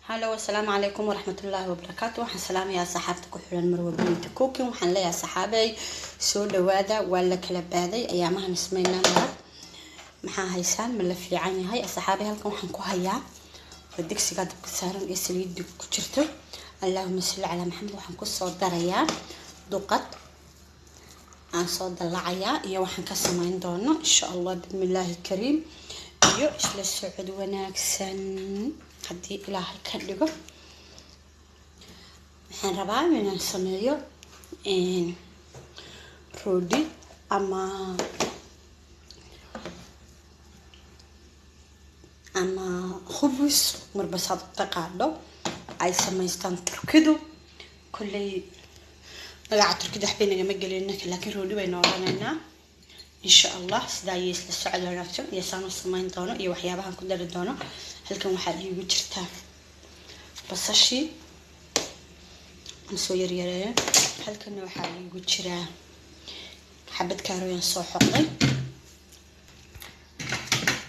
هلا والسلام عليكم ورحمة الله وبركاته. وحن سلام يا صحابتك وحلان مروة بنت كوكي. وحن ليا صحابي سو دوادا ولا كلبادي أيامها نسمينا مرة محا هيسان من في عيني هاي أصحابي هلكم وحن كوهيا وديك سيقاد بكسارن يسليد كتشرتو. اللهم صل على محمد. وحن كسو دريا دوقت عن صوت اللعيا يا وحن كسمين دونا إن شاء الله بسم الله الكريم. يو إسلا السعود وناكسن haddii ilaahay ka dhigo waxaan rabaa inaan sameeyo roodi ama khubus marba saad taqaano ay samaystaan turkidu kullay magaca turkida xabeenaga ma galina laakiin roodi way noolaanayna insha Allah sidaa yeesla socod wanaagsan iyo saan u samayn doono iyo waxyaabahan ku dari doono. halkan waxaa iigu jirta basashi soo yaryareeyay. halkan waxaa iigu jira xabad kaarooyin soo xoqday,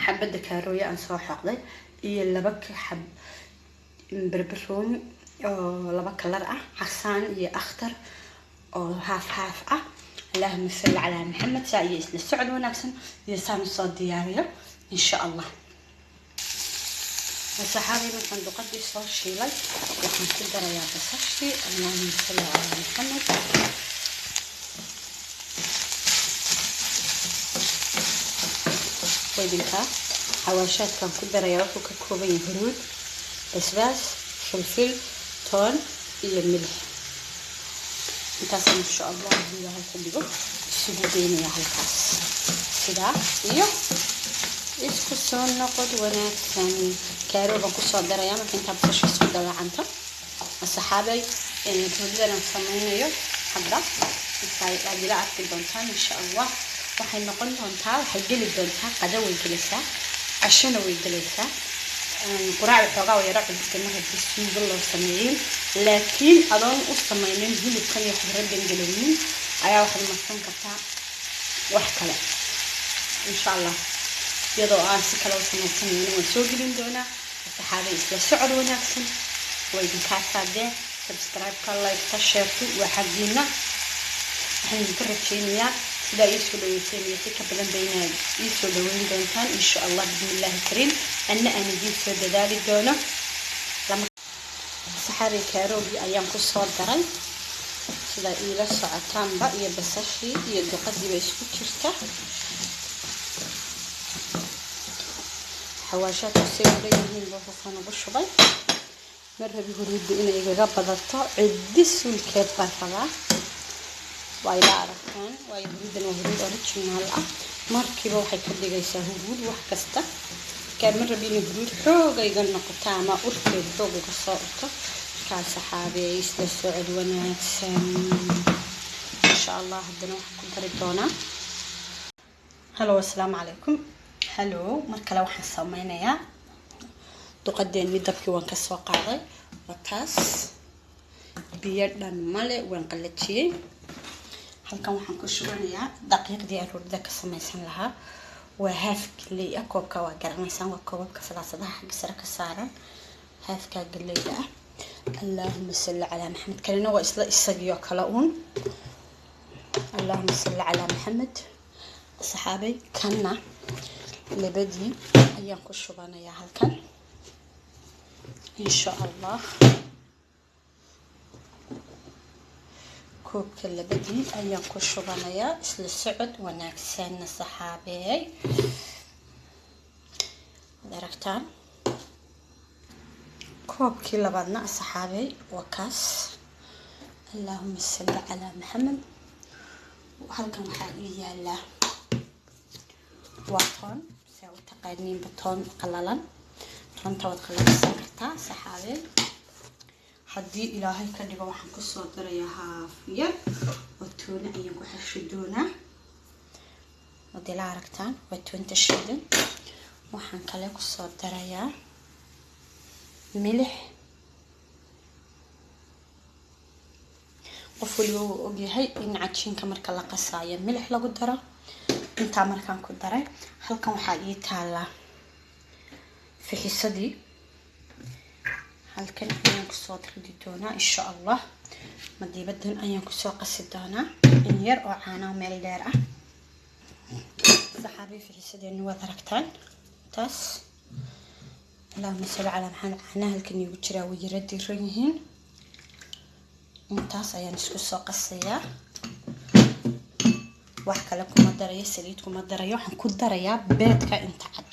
xabada kaarooyin aan soo xoqday iyo laba xab barbarooni oo laba kalar ah, casaan iyo akhtar oo haaf ah. اللهم صل على محمد. ساعي إسلا السعد وناكسن يسان الصوت دياريا إن شاء الله. الصحابي من فندقات دي صار شيلي وحن كدر يا بسشي. اللهم صل على محمد. ويدلكا حواشات كان كدر يا وكو كوبين هرود بسباس فلفل تون إلى الملح. intaas insha Allah ilaahay ka dhigo sidoo deynaya halkaas sida iyo isku soo noqod wanaagsan. kaarooba ku soo daraya marka inta basasha soo dalacanta asxaabay roodidan aan sameynayo hadda intay aadila arki doontaan insha Allah. waxay noqon doontaa waxay geli doontaa qada way gelaysaa, cashana way gelaysaa, quraac xoogaa way raacid marka bismiga loo sameeyay. laakiin adoon u sameeynin hilibkan iyo khudraddan galowin ayaa waxa marsan kartaa wax kale insha Allah. iyadoo aan si kale u sameeyay waan soo gelin doonaa. saxaabay isla socod wanaagsan way idinka saadeen subscribe ka like ka share wa xaqiina. waxaan ka rajaynayaa sida ay soo dhaweyseen iyo si ka badan bayna ay soo dhaweyn doontaan insha Allah bismillaah kariim. anna aan idin soo dadaali doono. saxari kaaroogi ayaan ku soo daray sida ila socotaanba iyo basashi iyo duqadii bay isku jirta. حواشات السيرة يهين بوفقنا بالشبي مرة بيقولوا إنه إذا بضطة عدس والكيد برفضة وإلى عرفان ويهرود وهرود أريتشون هلا مركبة وحيكدي جيسه هرود وحكسته كان مرة بيني هرود حوجا يجنا قطعة أركض حوجا قصارته كان صحابي يسلس سعد وناكسن إن شاء الله هدنا وحكم تردونا. هلا والسلام عليكم. هلو markale waxaan sameeynayaa duqadeen midabkii waan ka soo qaaday wataas biyo dhan male waan qalajiyay. halkan waxaan ku shubanayaa daqiiqdii aan roodida ka samaysan lahaa waa haaf galey ah. koobka waa garanaysan waa koobka salaasadaha xag sare ka saaran haafka galeyda ah. اللهم صل على محمد. kalena waa isla isagiyo kala uun. اللهم صل على محمد. saxaabay kana labadii ayaan ku shubanayaa halkan insha Allah. koobka labadii ayaan ku shubanayaa isla socod wanaagsan saxaabay daragtaan. koobkii labaadna saxaabay waa kaas. اللهم صل على محمد. halkan waxaa yaala وطن سوي تقنين بطن قللا رنتا وتقلص كرتا سحابي حدي إلهي كدي بوحن كسر دريها فيا وتونا أيام كحشدونا ودلع ركتان وتون تشدن وحن كلا كسر دريها ملح وفلو وجهي إن عشين كمر كلا قصايا ملح لقدرة انت مركان ku daray. halkan waxa ii taala fixisadii halkan ayaan kusoo ridi doonaa insha allah. madiibadan ayaan kusoo qasi doonaa in yar oo caano meel dheer ah. saxaabi fixisadeena waad aragtaan taas. اللهم صل على محمد. caanaha halkan igu jiraa way yara diiran yihiin. intaas ayaan isku soo qasayaa. wax kale kuma darayo, saliid kuma darayo. waxaan ku darayaa beedka inta cad.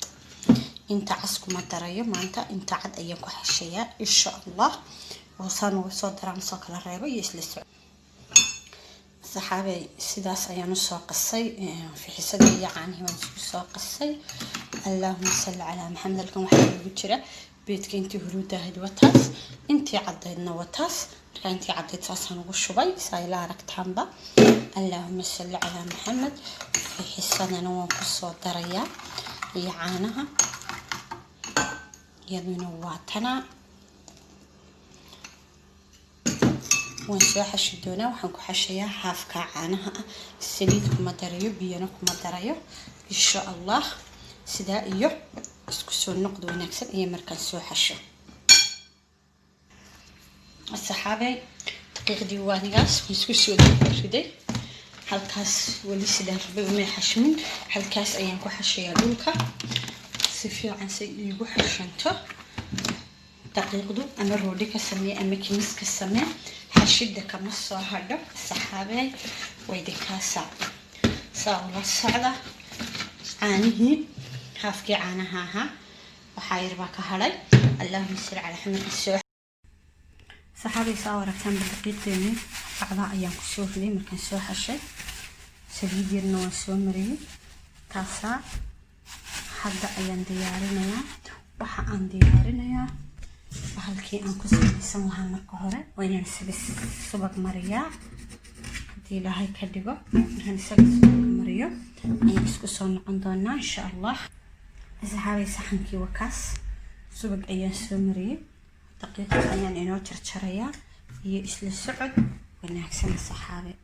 inta cas kuma darayo maanta. inta cad ayaan ku xashayaa insha allah. oo saan ugu soo daraan soo kala reebo iyo isla socod. saxaabay sidaas ayaan u soo qasay. fixisada iyo caanaha waan isku soo qasay. اللهم صل على محمد. halkan waxa ugu jira beedka intii huruudahayd wataas, intii cadaydna wataas. marka intii cadayd saasaan ugu shubay sayla aragtaanba. اللهم صل على محمد. fixisadana waan ku soo darayaa iyo caanaha iyaduna waa tana. waan soo xashi doonaa. waxaan ku xashayaa haafka caanaha ah. saliid kuma darayo, biyana kuma darayo insha allah. sidaa iyo isku soo noqdo wanaagsan iyo markaan soo xasho. saxaabay daqiiqdii waanigaas waan isku soo riday. halkaas wali sidaa rabay uma xashmin. halkaas ayaan ku xashayaa dhulka si fiican si iigu xashanto. daqiiqdu ama roodhi ka samee ama kimis ka samee, xashida kama soo hadho. saxaabay waydi ka saa ula socda. caanihii haafkii caanaha ahaa waxaa yar baa ka hadhay. اللهم صل على محمد. saxaabay saa aragtaan daqiiqdeeni bacda ayaan ku soo riday markaan soo xashay. saliid yarna waan soo mariyay. taasaa hadda ayaan diyaarinayaa. waxa aan diyaarinayaa halkii aan ku samaysan lahaa marka hore waa inaan subag mariyaa. haddii ilaahay ka dhigo markaan isaga subag mariyo ayaan isku soo noqon doonaa insha allah. saxaabay saxankii wakaas subag ayaan soo mariyay. daqiiqad ayaan inoo jarjarayaa iyo isla socod wanaagsan. saxaabay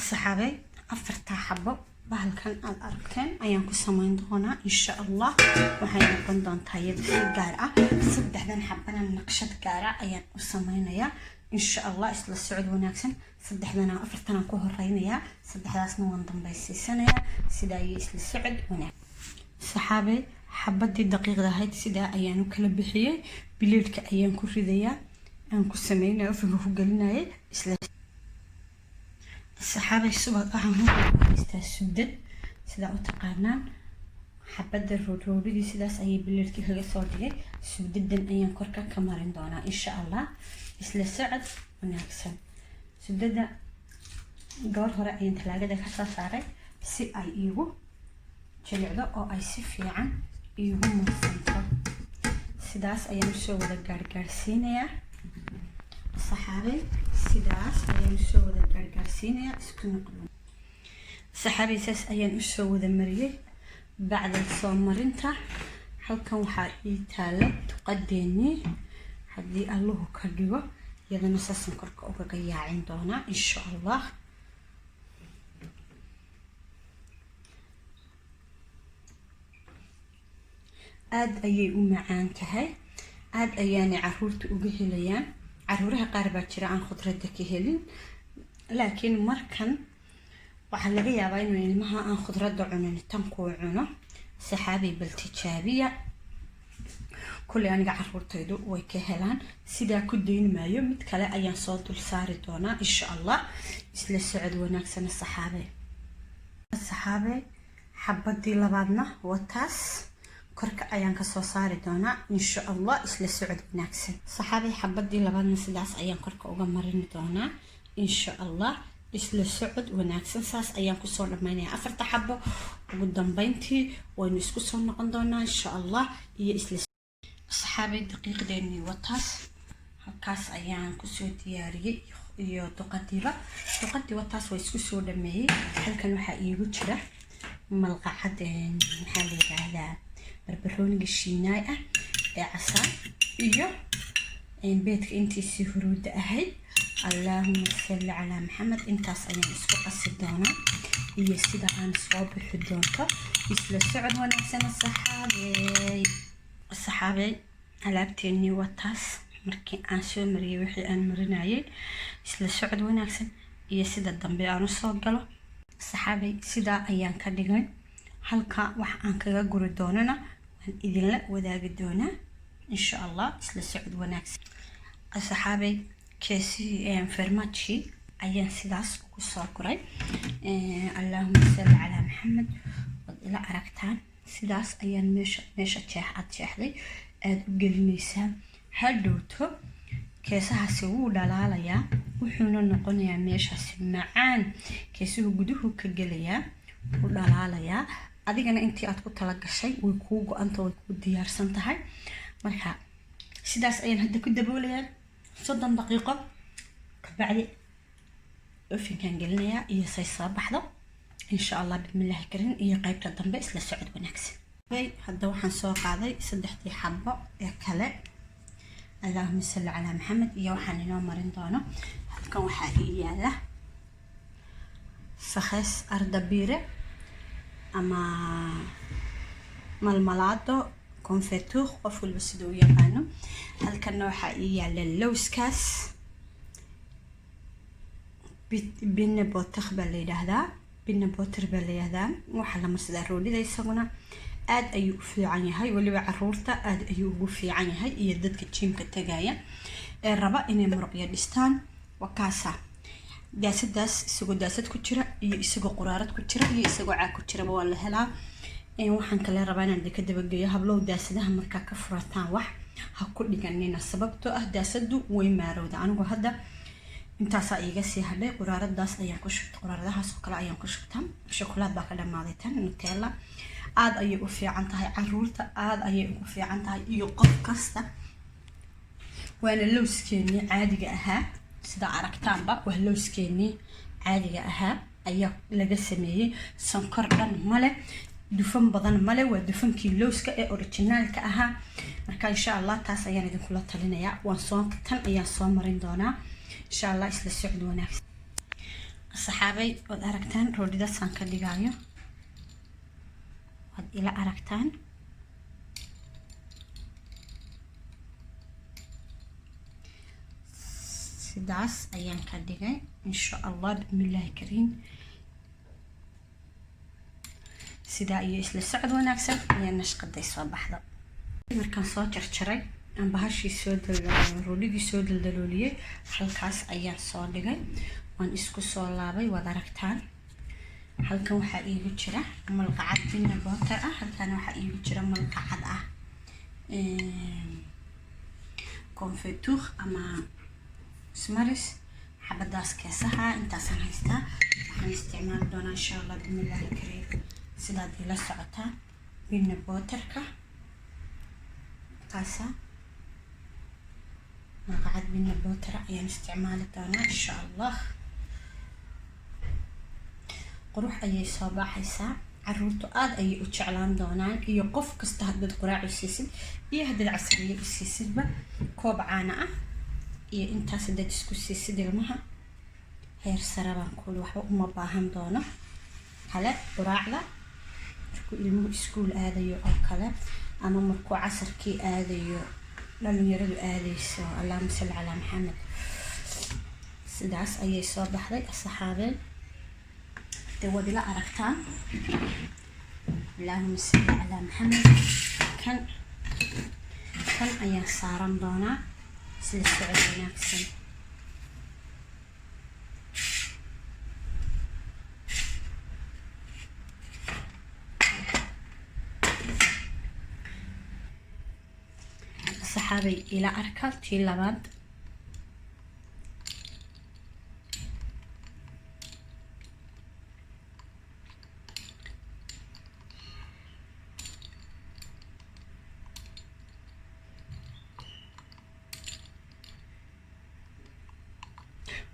saxaabay afartaa xabo bahalkan aad aragteen ayaan ku samayn doonaa insha allah. waxay noqon doontaa iyada si gaar ah. saddexdan xabana naqshad gaara ayaan u samaynayaa insha allah. isla socod wanaagsan. saddexdana afartana ku horeynayaa, saddexdaasna waan dambaysiisanayaa. sidaa iyo isla socod wanaagsan. saxaabay xabadii daqiiqda ahayd sidaa ayaan u kala bixiyay. bileedka ayaan ku ridayaa. aan ku sameynaa ufiga ku gelinayay. isla saxaabay subag ahaan haystaa sudad sidaa u taqaanaan. xabada roodroodidii sidaas ayay bileedkii kaga soo dhigay. sudadan ayaan korka ka marin doonaa insha allah. isla socod wanaagsan. sudada goor hore ayaan talaagada ka soo saaray si ay iigu jilicdo oo ay si fiican iigu marsanto. sidaas ayaan usoo wada gaargaarsiinayaa. saxaabay sidaas ayaan usoo wada gaargaarsiinayaa. isku noqdo. saxaabay saas ayaan usoo wada mariyay. bacda soo marinta halkan waxaa ii taala tuqadeennii. haddii allahu ka dhigo iyadana saasan korka ugaga yaacin doonaa insha allah. aad ayay u macaan tahay. aad ayaanay caruurta uga helayaan. caruuraha qaar baa jira aan khudradda ka helin, laakiin markan waxaa laga yaabaa inuu ilmaha aan khudradda cunin tan kuu cuno. saxaabay bal tijaabiya. kulli aniga caruurtaydu way ka helaan. sidaa ku dayn maayo. mid kale ayaan soo dul saari doonaa insha allah. isla socod wanaagsan. saxaabay xabadii labaadna wataas korka ayaan ka soo saari doonaa insha allah. isla socod wanaagsan. saxaabay xabadii labaadna sidaas ayaan korka uga marin doonaa insha allah. isla socod wanaagsan. saas ayaan kusoo dhammaynayaa afarta xabo. ugu dambeyntii waynu isku soo noqon doonaa insha allah. iyo isla saxaabay daqiiqdeennii wataas halkaas ayaan kusoo diyaariyey iyo duqadiiba. duqadii wataas waa isku soo dhameeyey. halkan waxaa iigu jira malqacad maxaa la yiraahdaa barbarooniga shiinaay ah ee casaan iyo بيتك انتي سهرود أهي. اللهم صل على محمد. انتاس أيان اسكو قصدونا هي سيدا عن صوب حدونك مثل سعد ونحسن الصحابي alaabteennii waa taas markii aan soo mariyay wixii aan marinayay isla socod wanaagsan iyo sida dambe aan u soo galo saxaabay sida ayaan ka dhigay halka wax aan kaga guri doonana waan idinla wadaagi doonaa insha Allah isla socod wanaagsan saxaabay keesi farmaaji ayaan sidaas ku soo guray Allahumma salli ala Muhammad ila aragtaan sidaas ayaan meesha jeexday aad u gelinaysaa hadhowto keesahaasi wuu dhalaalayaa wuxuuna noqonayaa meeshaasi macaan keesuhu guduhu ka gelayaa wuu dhalaalayaa adigana intii aad ku tala gashay way kuu go'anta way kuu diyaarsan tahay marka sidaas ayaan hadda ku daboolayaa 30 daqiiqo kabacdi ofinkan gelinayaa iyo say soo baxdo insha Allah bismillah karin iyo qaybta dambe isla socod wanaagsan هذا وحن سوق هذا صدحتي حبة كلا اللهم صل على محمد يا وحن نوم مرندانه هتكون حقيقي له فخس أردبيرة أما مالمالادو كونفيتور وفول بسدوية كانوا هل كانوا حقيقي على اللوز كاس بينبو تخبل هذا بينبو تربل هذا وحلا مصدر لي يسوونه aad ayuu u fiican yahay waliba caruurta aad ayuu ugu fiican yahay iyo dadka jimka tagaya ee raba inay muruqyo dhistaan wakaasa daasadaas isagoo daasad ku jira iyo isagoo quraarad ku jira iyo isagoo caag ku jira waa la helaa waxaan kale rabaa inaan ka dabageeyo hablow daasadaha marka ka furataan wax ha ku dhiganina sababtoo ah daasadu way maarowda anigu hadda intaas iga sii hadhay quraaradaas ayaan ku shubtay quraaradahaas oo kale ayaan ku shubtay shokolaad baa ka dhamaaday tan Nutella aad ayay u fiican tahay caruurta aad ayay ugu fiican tahay iyo qof kasta waana lowskeeni caadiga ahaa sida aragtaanba waa lowskeeni caadiga ahaa ayaa laga sameeyay sonkor dhan male dufan badan male waa dufankii lowska ee originalka ahaa marka insha Allah taas ayaan idin kula talinayaa waan soo tan ayaan soo marin doonaa insha Allah isla socod wanaagsan saxaabay wad aragtaan roodida san ka dhigayo إلى أركتان سداس أيام كدقة إن شاء الله بسم الله الكريم سدا يسل السعد وناكسب ينش قد يصبح ذا مركان صوت شري أنا بهالشي سود الرولي سود الدلولية حلقاس أيام صادقة وان إسكو صلابي وذركتان halkan waxa iigu jira malqacad bina butter ah halkan waxa iigu jira malqacad ah konfituur ama smaris xabadaas keesaha intaasaan haystaa waxaan isticmaali doonaa insha Allah bismillah kareem sidaad ila socotaa bina butterka taasa malqacad bina butter ayaan isticmaali doonaa insha Allah قروح أي صباح الساعة عروتو آد أي أتشعلان دونان إيو قف كستهدد قراع السيسد إيه هاد العسرية السيسد با كوب عانا إيه انتا سدد اسكو السيسد المها هير سرابان كل وحو أما باهم دونا هلا قراع لا شكو إلمو اسكول آديو أو كلا أما مركو عصر كي آديو لالو يردو آديسو اللهم صل على محمد سداس أي صباح لي الصحابي تودي لا أركتان اللهم صل على محمد كان أيام صارن دونا سلسلة نفسي الصحابي إلى أركال تي لباد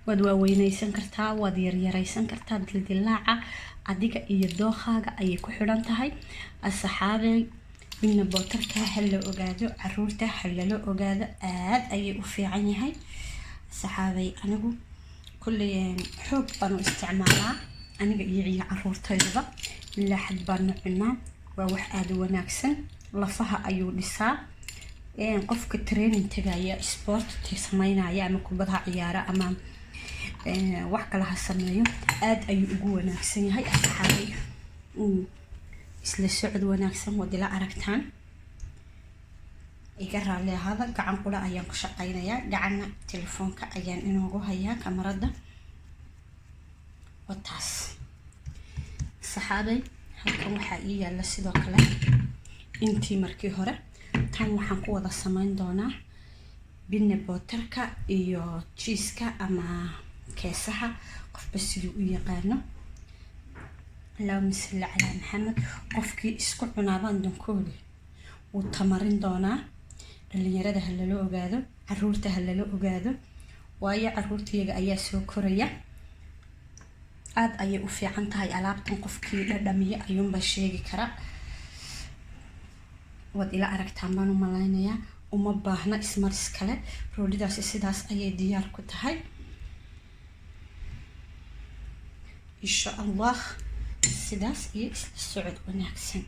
wad waaweynaysan kartaa wad yaryaraysan kartaa dildilaaca adiga iyo dookhaaga ayay ku xidhan tahay asxaabay بينا بوتركا هلا اوغادو عرورتا هلا لو اوغادو اي وفيعن يحي صحابي انغو كل حب بانو استعمالها انغا يعي عرورتayda لا حد بانو عنا waa wax aad u wanaagsan lafaha ayuu dhisaa qofka training tagaya sport sameynaya ama kubadda ciyaara ama wax kala ha sameeyo aad ayuu ugu wanaagsan yahay asxaabay isla socod wanaagsan wadi la aragtaan iga raali hada gacan qula ayaan ku shaqeynayaa gacanna telefoonka ayaan inoogu hayaa kamarada wataas saxaabay halkan waxa ii yaala sidoo kale intii markii hore tan waxaan ku wada sameyn doonaa binne bootarka iyo cheese-ka ama keesaha qofba siduu u yaqaano اللهم صل على محمد qofkii isku cunaabaan dankoodi uu tamarin doonaa dhalinyarada hala loo ogaado caruurta hala loo ogaado waayo caruurtiyaga ayaa soo koraya aad ayay u fiican tahay alaabtan qofkii dhadhamiya ayuunba sheegi kara wad ila aragtaan baan u malaynayaa uma baahna ismaris kale roodhidaasi sidaas ayay diyaar ku tahay insha allah sidaas iyo isla socod wanaagsan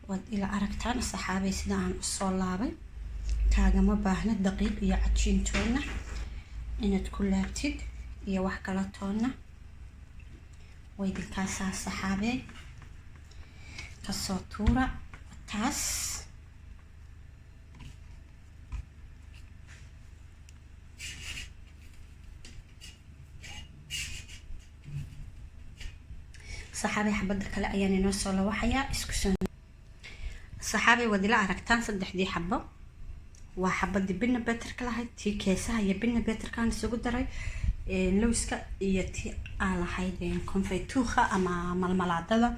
wad ila aragtaan saxaabay sida aan u soo laabay kaagama baahna daqiiq iyo cajiintoona inaad ku laabtid iyo wax kala toona waydinkaasa saxaabay kasoo tuura taas صحابي حبد كلا أياني نوصل وحيا إسكسون صحابي ودلا عرقتان صدح دي حبة وحبد بينا بيتر كلا هاي تي كيسة هي بينا بيتر كان سوق دراي لوسكا يتي على هاي كونفيتوخا أما مالمالعدلة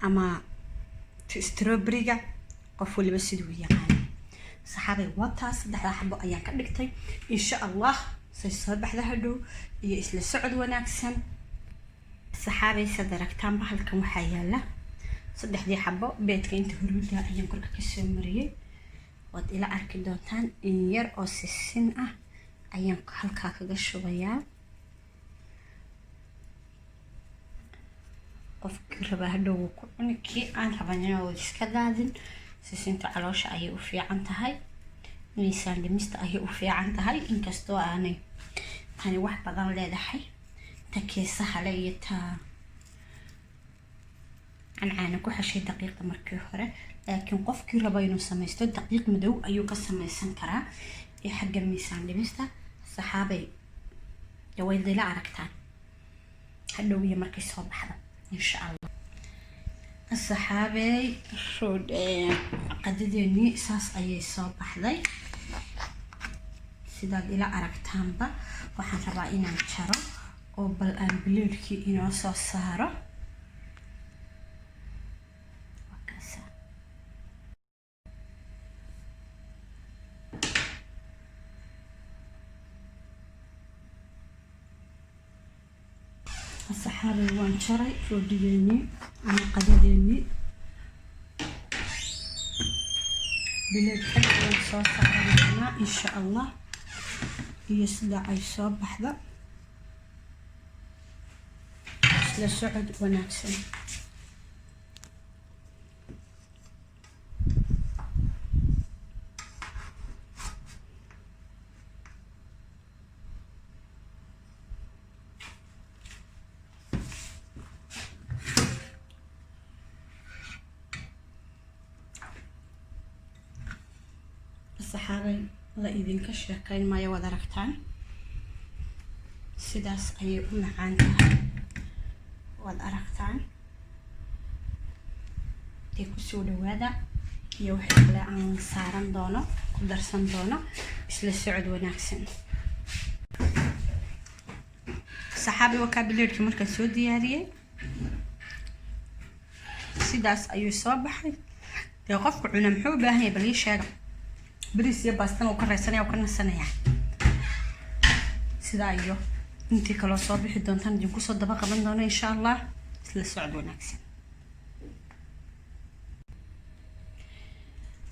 أما ستروبريجا قفولي بس دوية يعني صحابي وطا صدح حبة أيان كدكتي إن شاء الله سيصبح لهدو يسل سعد وناكسن صحابي صدركتان بحالكم وحيالا صدح دي حبو بيتك انت هرودا ايان كلك كسو مريي واد الى اركي دونتان ان ير او سسين ايان halka kaga shubaya qofkii raba hadhow ku cunkii aan rabanina oo iska daadin sisinta caloosha ay u fiican tahay miisaan dhimista ay u fiican tahay inkastoo aanay tani wax badan leedahay تكيسها ليتا عن كحشي دقيقة مركي هورا لكن قفكي رباينو سميستو دقيق مدو أيو كسميسان كرا يحق الميسان لمستا صحابي يويل دي لعركتان هلو يا مركي صوب حدا إن شاء الله الصحابي رود قدديني ساس أي صوب حدا سيداد إلى عركتان با وحان رباينا نتشارو oo bal aan bileedkii inoo soo saaro wakaasa asxaabi waan jaray roodhigeeni ama qadadeeni bileedka waan soo saarana insha allah iyo sida ay soo baxda لسعد وناكسن الصحابي لا إذن كشكين ما يود ركتان سداس أي معانها waad aragtaan dee kusoo dhawaada iyo wixii kale aan saaran doono ku darsan doono isla socod wanaagsan saxaabi wakaa bileedkii markaan soo diyaariyey sidaas ayuu soo baxay dee qofku cuna muxuu u baahan yahay bal ii sheega bariis iyo baastan uu ka raysanaya uu ka nasanaya sidaa iyo intii kaloo soo bixi doontaan idinku soo daba qaban doono insha allah isla socod wanaagsan.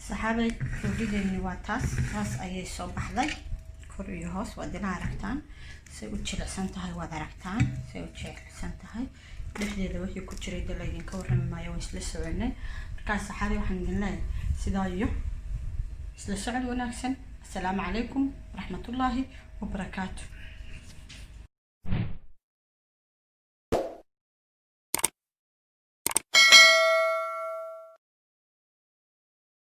saxaabay roodhideeni waa taas ayay soo baxday kor iyo hoos waad ina aragtaan say u jilicsan tahay waad aragtaan say u jilicsan tahay dhexdeeda wixii ku jiray dal idinka warrami maayo waan isla soconay markaas saxaabay waxaan idin leeyahay sidaa iyo isla socod wanaagsan. assalaamu calaykum waraxmatullaahi wabarakaatuh.